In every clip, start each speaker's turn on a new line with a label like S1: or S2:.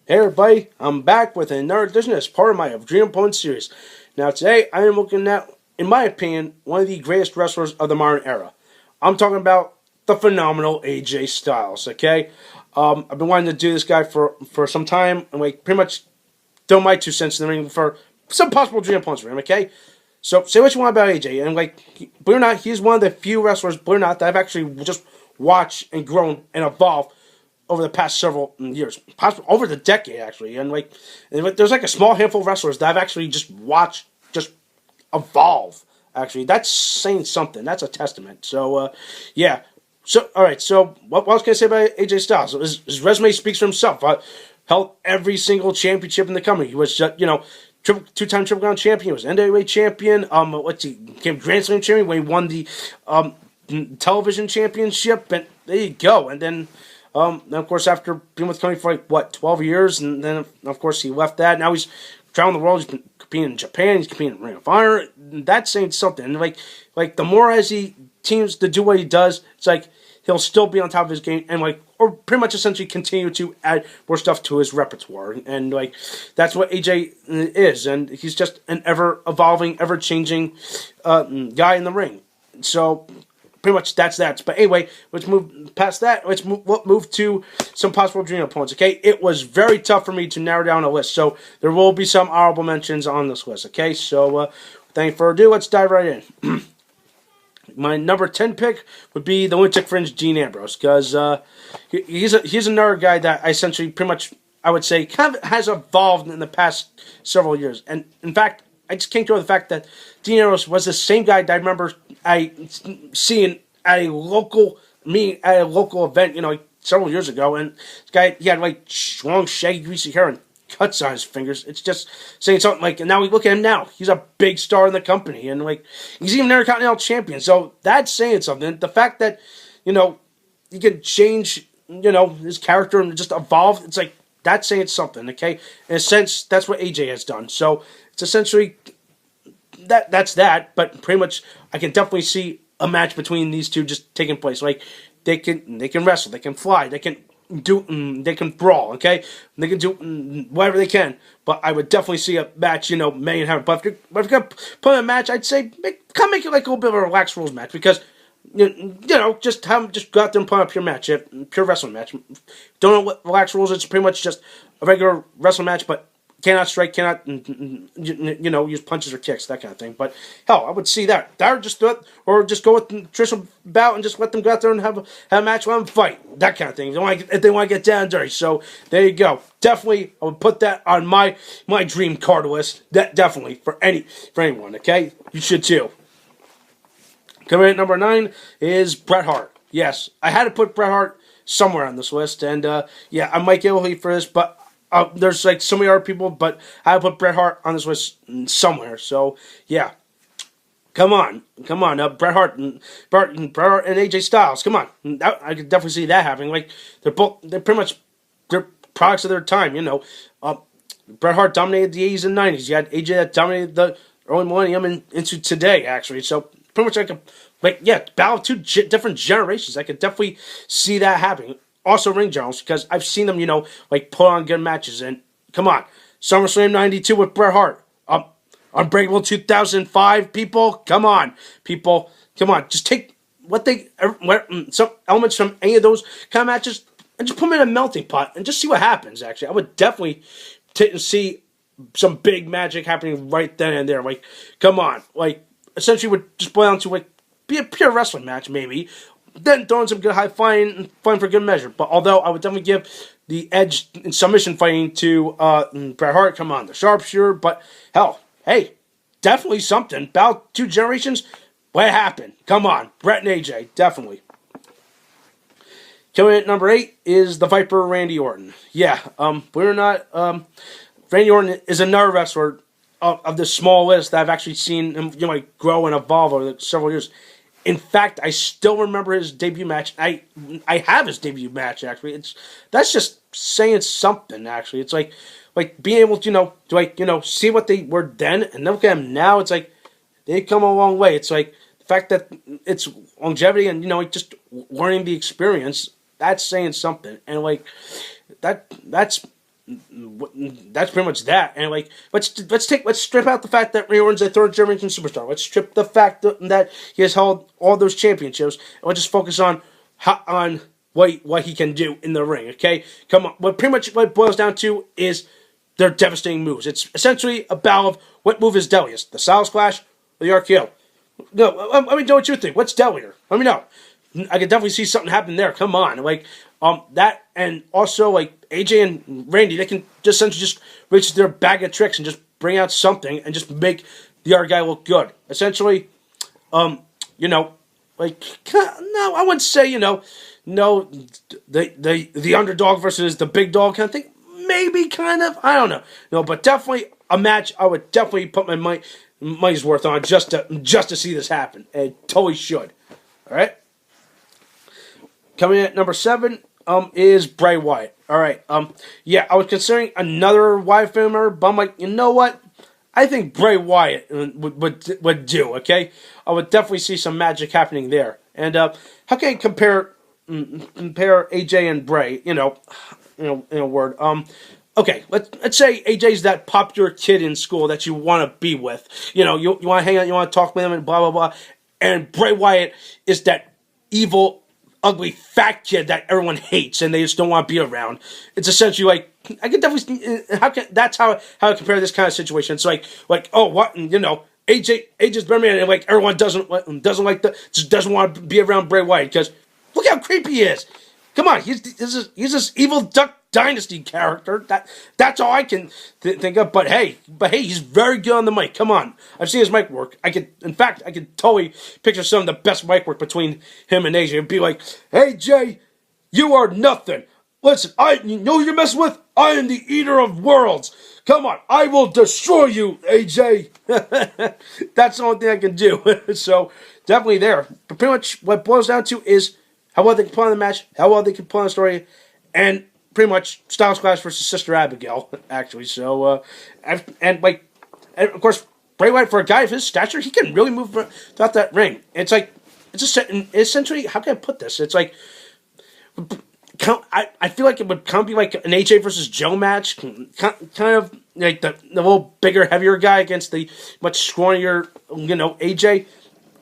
S1: Hey everybody, I'm back with another edition as part of my Dream Opponent series. Now today I am looking at, in my opinion, one of the greatest wrestlers of the modern era. I'm talking about the phenomenal AJ Styles, okay? I've been wanting to do this guy for some time, and pretty much throw my 2 cents in the ring for some possible Dream Opponents for him, okay? So say what you want about AJ, and believe it or not, he's one of the few wrestlers, believe it or not, that I've actually just watched and grown and evolved over the past several years, possibly over the decade actually, there's a small handful of wrestlers that I've actually just watched just evolve. Actually, that's saying something. That's a testament. So, yeah. So, all right. So, what else can I say about AJ Styles? His resume speaks for himself. Held every single championship in the company. He was just, two-time Triple Crown champion. He was NWA champion. Became Grand Slam champion when he won the television championship. And there you go. And then of course, after being with the company for 12 years, and then of course he left that. Now he's traveling the world. He's been competing in Japan. He's competing in Ring of Honor. That's saying something. And the more as he teams to do what he does, it's like he'll still be on top of his game, and or pretty much essentially continue to add more stuff to his repertoire. And that's what AJ is, and he's just an ever evolving, ever changing guy in the ring. So pretty much that's that. But anyway, let's move past that. Let's move to some possible dream opponents. Okay, it was very tough for me to narrow down a list, so there will be some honorable mentions on this list. Okay, so without further ado, let's dive right in. My number 10 pick would be the Lunatic Fringe Dean Ambrose, because he's another guy that I essentially pretty much, I would say, kind of has evolved in the past several years. And in fact, I just can't go with the fact that Dean Ambrose was the same guy that I remember seeing at a local event, several years ago. And this guy, he had long, shaggy, greasy hair and cuts on his fingers. It's just saying something. And now we look at him now. He's a big star in the company, and he's even Intercontinental champion. So that's saying something. The fact that he can change his character and just evolve. It's that's saying something. Okay, in a sense, that's what AJ has done. So it's essentially that's that. But pretty much, I can definitely see a match between these two just taking place. They can wrestle, they can fly, they can brawl, okay? They can do whatever they can. But I would definitely see a match, May and have. But if you're gonna put in a match, I'd say make it a little bit of a relaxed rules match, because just go out there and put up your match, pure wrestling match. Don't know what relaxed rules. It's pretty much just a regular wrestling match, but cannot strike, cannot use punches or kicks, that kind of thing. But hell, I would see that. Or just do it, or just go with the traditional bout and just let them go out there and have a match, let them fight, that kind of thing. If they want to get down and dirty. So there you go. Definitely, I would put that on my dream card list. That definitely for anyone. Okay, you should too. Coming in at number 9 is Bret Hart. Yes, I had to put Bret Hart somewhere on this list, and yeah, I might get a little for this, but there's so many other people, but I put Bret Hart on this list somewhere. So yeah, come on, Bret Hart and AJ Styles. Come on, I could definitely see that happening. They're pretty much products of their time. Bret Hart dominated the 80s and 90s. You had AJ that dominated the early millennium and into today, actually. So pretty much battle of two different generations. I could definitely see that happening. Also ring generals, because I've seen them, put on good matches. And come on, SummerSlam 92 with Bret Hart. Unbreakable 2005, people. Come on, people. Come on, just take some elements from any of those kind of matches and just put them in a melting pot and just see what happens, actually. I would definitely see some big magic happening right then and there. Come on. Essentially would just boil down to, be a pure wrestling match, maybe. Then throwing some good high flying for good measure. But although I would definitely give the edge in submission fighting to Bret Hart, come on, the sharpshooter. But hell, hey, definitely something. About 2 generations, what happened? Come on, Bret and AJ, definitely. Coming in at number 8 is the Viper Randy Orton. Yeah, believe it or not, Randy Orton is another wrestler of this small list that I've actually seen him grow and evolve over several years. In fact, I still remember his debut match. I have his debut match, actually. That's just saying something, actually. It's being able to see what they were then and look at them now. It's they come a long way. It's the fact that it's longevity and just learning the experience. That's saying something, and that's that's pretty much that. And like, let's strip out the fact that Randy Orton's a third generation superstar. Let's strip the fact that he has held all those championships, and let's just focus on what he can do in the ring. Okay, come on. What it boils down to is their devastating moves. It's essentially a battle of what move is deadliest, the Styles Clash or the RKO. No, let me know what you think. What's deadlier? Let me know. I could definitely see something happen there. Come on, like that, and also like AJ and Randy, they can just essentially just reach their bag of tricks and just bring out something and just make the other guy look good. Essentially, like no, I wouldn't say no, the underdog versus the big dog kind of thing. Maybe kind of, I don't know. No, but definitely a match I would definitely put my money's worth on just to see this happen. It totally should. All right. Coming in at number 7 is Bray Wyatt. All right. Yeah, I was considering another Wyatt family member, but I'm like, you know what? I think Bray Wyatt would do. Okay, I would definitely see some magic happening there. And how can I compare AJ and Bray? In a word. Okay, let's say AJ's that popular kid in school that you want to be with. You want to hang out, you want to talk with him, and blah blah blah. And Bray Wyatt is that evil, ugly, fat kid that everyone hates and they just don't want to be around. It's essentially like, I can definitely, that's how I compare this kind of situation. It's like oh, what, AJ's better man, and like everyone doesn't just doesn't want to be around Bray Wyatt because look how creepy he is. Come on, he's this evil Duck Dynasty character. That's all I can think of. But hey, he's very good on the mic. Come on, I've seen his mic work. I could totally picture some of the best mic work between him and AJ. It'd be like, hey Jay, you are nothing. Listen, you know who you're messing with? I am the Eater of Worlds. Come on, I will destroy you, AJ. That's the only thing I can do. So definitely there. But pretty much what it boils down to is how well they can play on the match, how well they can play on the story, and pretty much Styles Clash versus Sister Abigail, actually. So, and of course, Bray Wyatt, for a guy of his stature, he can really move throughout that ring. It's essentially, how can I put this? It's like, I feel like it would kind of be like an AJ versus Joe match, kind of like the little bigger, heavier guy against the much scrawnier, AJ.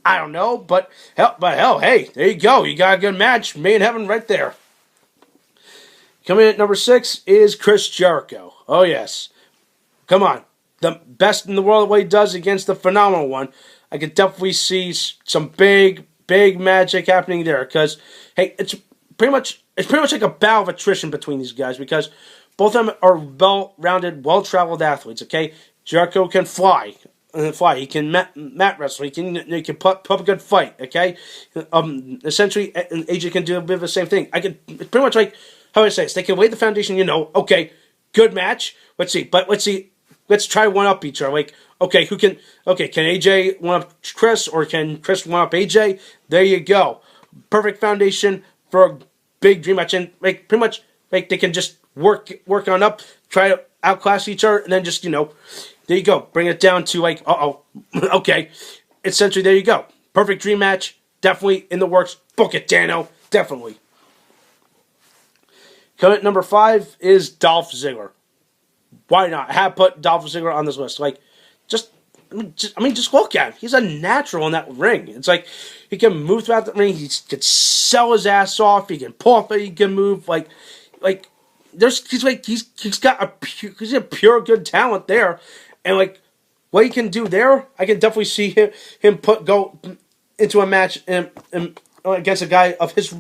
S1: I don't know, but hell, hey, there you go. You got a good match, made in heaven right there. Coming in at number 6 is Chris Jericho. Oh yes, come on, the best in the world at what he does against the phenomenal one. I could definitely see some big magic happening there because hey, it's pretty much like a battle of attrition between these guys because both of them are well-rounded, well-traveled athletes. Okay, Jericho can fly. He can mat wrestle. He can put up a good fight. Okay, essentially, and AJ can do a bit of the same thing. It's pretty much like how I say this. They can lay the foundation. Okay, good match. Let's see. Let's try one up each other. Like, okay, can AJ one up Chris or can Chris one up AJ? There you go. Perfect foundation for a big dream match, and like pretty much like they can just work on up, try to outclass each other, and then just there you go. Bring it down to like, okay. Essentially, there you go. Perfect dream match. Definitely in the works. Book it, Dano. Definitely. Coming at number 5 is Dolph Ziggler. Why not? I have put Dolph Ziggler on this list. Like, just look at him. He's a natural in that ring. It's like he can move throughout the ring. He can sell his ass off. He can pull off. He can move. He's got a pure good talent there. And like what he can do there, I can definitely see him go into a match and against a guy of his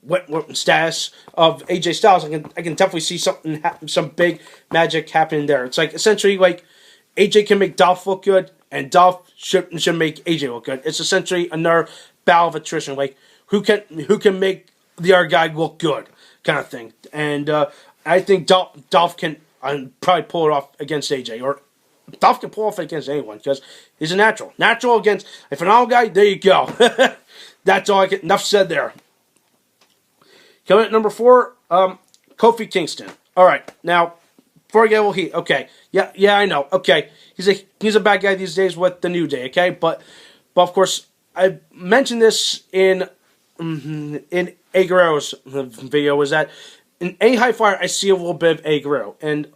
S1: what status of AJ Styles. I can definitely see some big magic happening there. It's like essentially like AJ can make Dolph look good, and Dolph should make AJ look good. It's essentially another battle of attrition, like who can make the other guy look good, kind of thing. And I think Dolph can probably pull it off against AJ, or Dolph can pull off against anyone because he's a natural. Natural against a phenomenal guy. There you go. That's all I get. Enough said there. Coming at number 4, Kofi Kingston. All right, now before I get all heat, okay, yeah, I know. Okay, he's a bad guy these days with the New Day. Okay, but of course I mentioned this in A. Guerrero's video, was that in a high flyer, I see a little bit of a Guerrero, and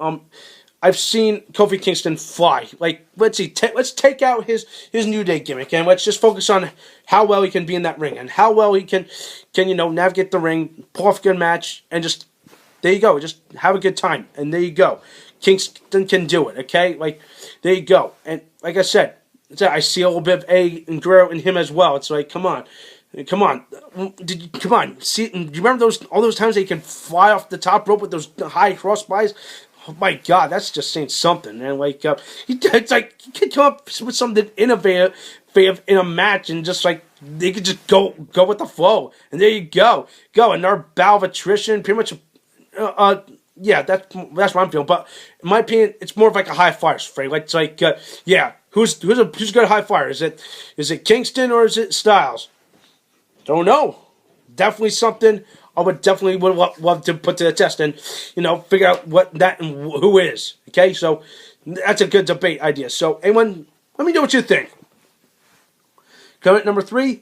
S1: I've seen Kofi Kingston fly. Like, let's see, let's take out his New Day gimmick, and let's just focus on how well he can be in that ring, and how well he can navigate the ring, pull off a good match, and just there you go, just have a good time, and there you go. Kingston can do it, okay? Like, there you go, and like I said, I see a little bit of a Guerrero in him as well. It's like, come on. Come on, See, do you remember all those times that he can fly off the top rope with those high cross bodies? Oh my God, that's just saying something, man. Like, it's like he could come up with something innovative in a match, and just like they could just go with the flow, and there you go, another bout of attrition, pretty much. Yeah, that's what I'm feeling. But in my opinion, it's more of like a high flyer fray. Like, it's like, yeah, who's good high flyer? Is it Kingston or is it Styles? Don't know. Definitely something I would love to put to the test, and figure out what that and who is. Okay, so that's a good debate idea. So anyone, let me know what you think. Coming at number 3,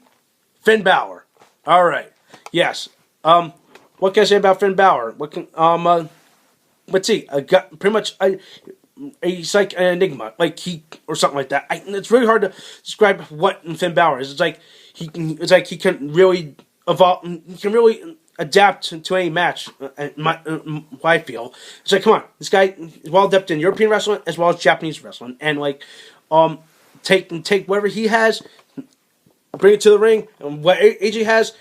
S1: Finn Balor. All right. Yes. What can I say about Finn Balor? What can let's see. I got pretty much he's like an enigma, like or something like that. It's really hard to describe what Finn Balor is. It's like he can really evolve. He can really adapt to any match. I feel it's like, come on, this guy is well adept in European wrestling as well as Japanese wrestling, and like take whatever he has, bring it to the ring, and what AJ has,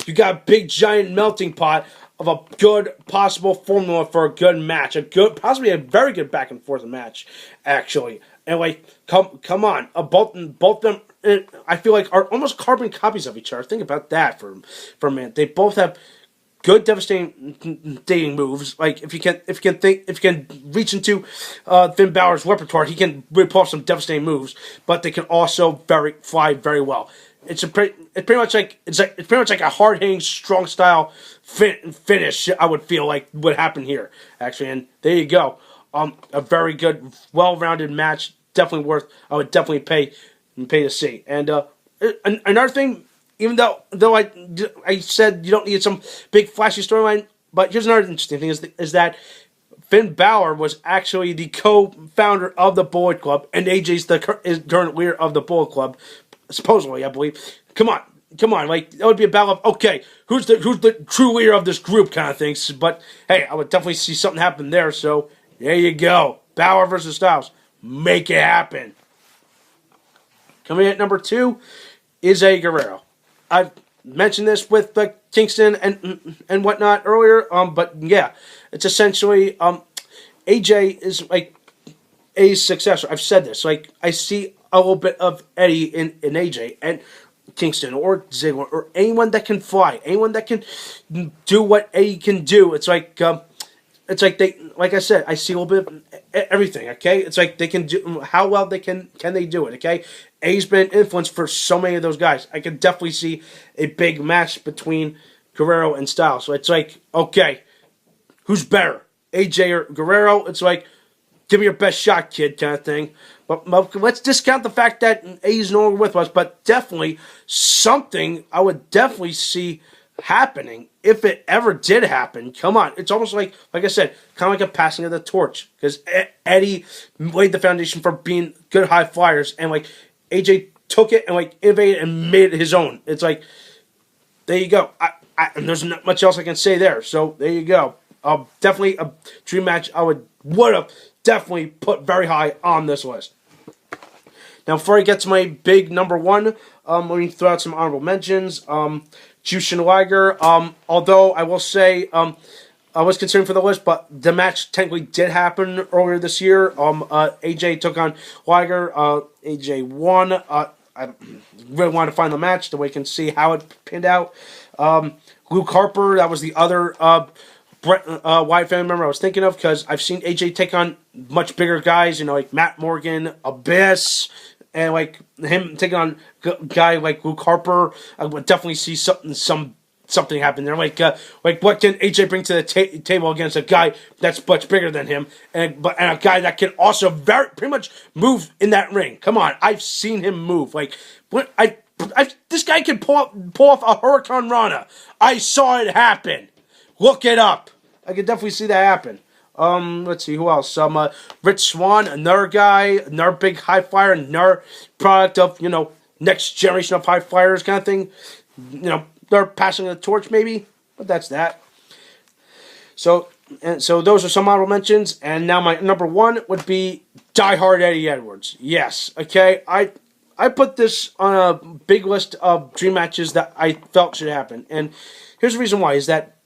S1: you got a big giant melting pot of a good possible formula for a good match, possibly a very good back and forth match, actually. And like, come on, both of them, I feel like are almost carbon copies of each other. Think about that for a minute. They both have good, devastating moves. Like if you can reach into Finn Balor's repertoire, he can really pull off some devastating moves. But they can also fly very well. It's pretty much like a hard hitting, strong style finish. I would feel like would happen here, actually. And there you go. A very good, well rounded match. Definitely I would definitely pay to see. And another thing, even though I said you don't need some big flashy storyline, but here's another interesting thing: is that Finn Balor was actually the co-founder of the Bullet Club, and AJ's the current leader of the Bullet Club, supposedly, I believe. Come on, like that would be a battle of, okay, who's the true leader of this group kind of things. But hey, I would definitely see something happen there. So there you go, Balor versus Styles, make it happen. Coming in at number 2 is a Guerrero. I've mentioned this with Kingston and whatnot earlier. But yeah, it's essentially AJ is like A's successor. I've said this. Like, I see a little bit of Eddie in AJ and Kingston or Ziggler or anyone that can fly, anyone that can do what A can do. It's like they, like I said, I see a little bit of everything. Okay, it's like they can do how well can they do it. Okay, A's been influenced for so many of those guys. I can definitely see a big match between Guerrero and Styles. So it's like, okay, who's better, AJ or Guerrero? It's like, give me your best shot, kid, kind of thing. But let's discount the fact that A's no longer with us, but definitely something I would definitely see happening if it ever did happen. Come on, it's almost like I said, kind of like a passing of the torch, because Eddie laid the foundation for being good high flyers, and like AJ took it and like innovated and made it his own. It's like, there you go. And there's not much else I can say there. So there you go. Definitely a dream match I would have definitely put very high on this list. Now, before I get to my big number 1, let me throw out some honorable mentions. Jushin Liger, although I will say I was concerned for the list, but the match technically did happen earlier this year. AJ took on Liger. AJ won. I really want to find the match so we can see how it pinned out. Luke Harper, that was the other Bret Wyatt family member I was thinking of, because I've seen AJ take on much bigger guys, like Matt Morgan, Abyss, and like him taking on a guy like Luke Harper. I would definitely see something happen there. Like what can AJ bring to the table against a guy that's much bigger than him, and a guy that can also pretty much move in that ring. Come on, I've seen him move. Like this guy can pull off a Hurricane Rana. I saw it happen. Look it up. I could definitely see that happen. Let's see, who else? Rich Swann, another guy, another big high flyer, another product of, next generation of high flyers kind of thing. They're passing the torch maybe, but that's that. So those are some honorable mentions, and now my number one would be Die Hard Eddie Edwards. Yes, okay, I put this on a big list of dream matches that I felt should happen, and here's the reason why, is that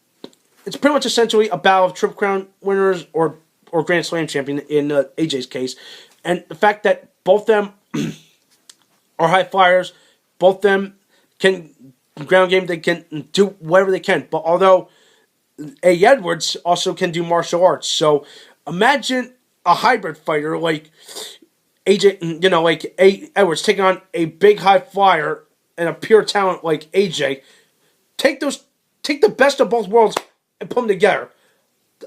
S1: it's pretty much essentially a battle of Triple Crown winners or Grand Slam champion in AJ's case, and the fact that both them are high flyers, both them can ground game, they can do whatever they can, but although A. Edwards also can do martial arts. So imagine a hybrid fighter like AJ, like A. Edwards taking on a big high flyer and a pure talent like AJ. Take the best of both worlds and put them together.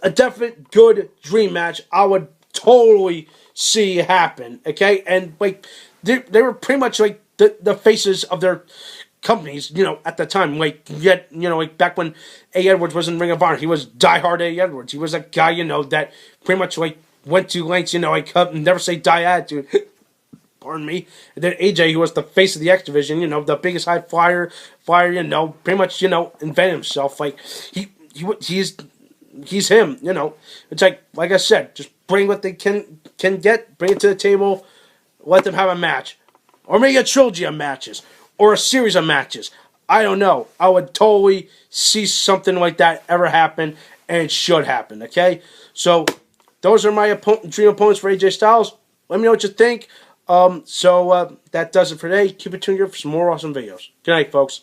S1: A definite good dream match. I would totally see happen. Okay, and like they were pretty much like the faces of their companies, at the time, like back when A. Edwards was in Ring of Honor, he was Die Hard A. Edwards. He was a guy, that pretty much like went to lengths, never say die attitude. Pardon me. And then AJ, who was the face of the X Division, the biggest high flyer, pretty much, invented himself. Like he's him, It's like I said, just bring what they can get, bring it to the table, let them have a match, or maybe a trilogy of matches, or a series of matches. I don't know. I would totally see something like that ever happen, and it should happen, okay? So, those are my dream opponents for AJ Styles. Let me know what you think. That does it for today. Keep it tuned here for some more awesome videos. Good night, folks.